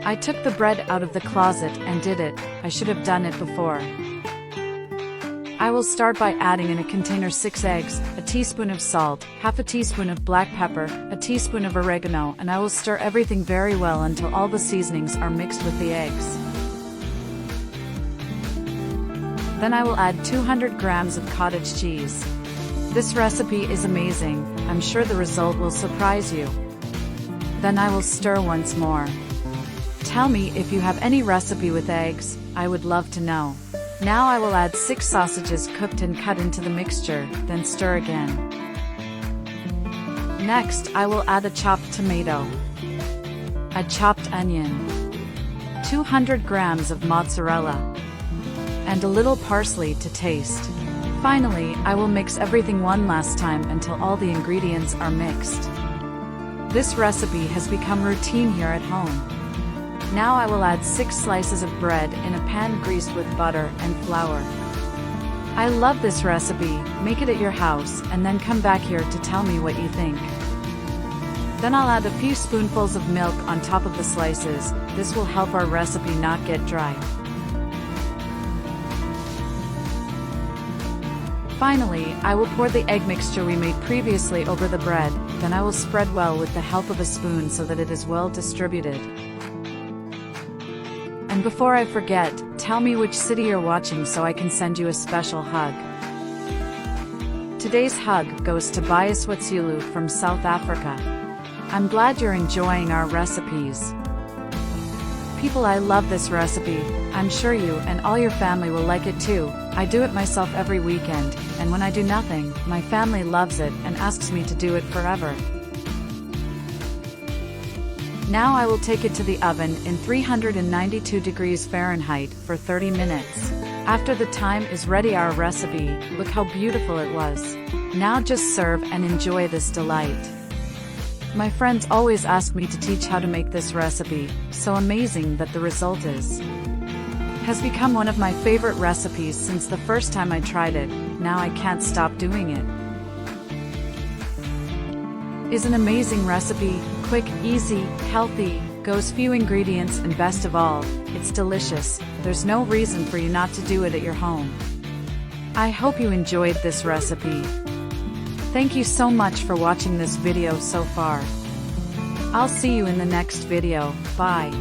I took the bread out of the closet and did it. I should have done it before. I will start by adding in a container 6 eggs, a teaspoon of salt, half a teaspoon of black pepper, a teaspoon of oregano, and I will stir everything very well until all the seasonings are mixed with the eggs. Then I will add 200 grams of cottage cheese. This recipe is amazing. I'm sure the result will surprise you. Then I will stir once more. Tell me if you have any recipe with eggs, I would love to know. Now I will add 6 sausages cooked and cut into the mixture, then stir again. Next, I will add a chopped tomato, a chopped onion, 200 grams of mozzarella, and a little parsley to taste. Finally, I will mix everything one last time until all the ingredients are mixed. This recipe has become routine here at home. Now I will add 6 slices of bread in a pan greased with butter and flour. I love this recipe. Make it at your house and then come back here to tell me what you think. Then I'll add a few spoonfuls of milk on top of the slices. This will help our recipe not get dry. Finally, I will pour the egg mixture we made previously over the bread, then I will spread well with the help of a spoon so that it is well distributed. And before I forget, tell me which city you're watching so I can send you a special hug. Today's hug goes to Bias Watsulu from South Africa. I'm glad you're enjoying our recipes. People, I love this recipe. I'm sure you and all your family will like it too. I do it myself every weekend, and when I do nothing, my family loves it and asks me to do it forever. Now I will take it to the oven in 392 degrees Fahrenheit for 30 minutes. After the time is ready, our recipe, look how beautiful it was. Now just serve and enjoy this delight. My friends always ask me to teach how to make this recipe, so amazing that the result has become one of my favorite recipes since the first time I tried it. Now I can't stop doing it. Is an amazing recipe, quick, easy, healthy, goes few ingredients, and best of all, it's delicious. There's no reason for you not to do it at your home. I hope you enjoyed this recipe. Thank you so much for watching this video so far. I'll see you in the next video. Bye.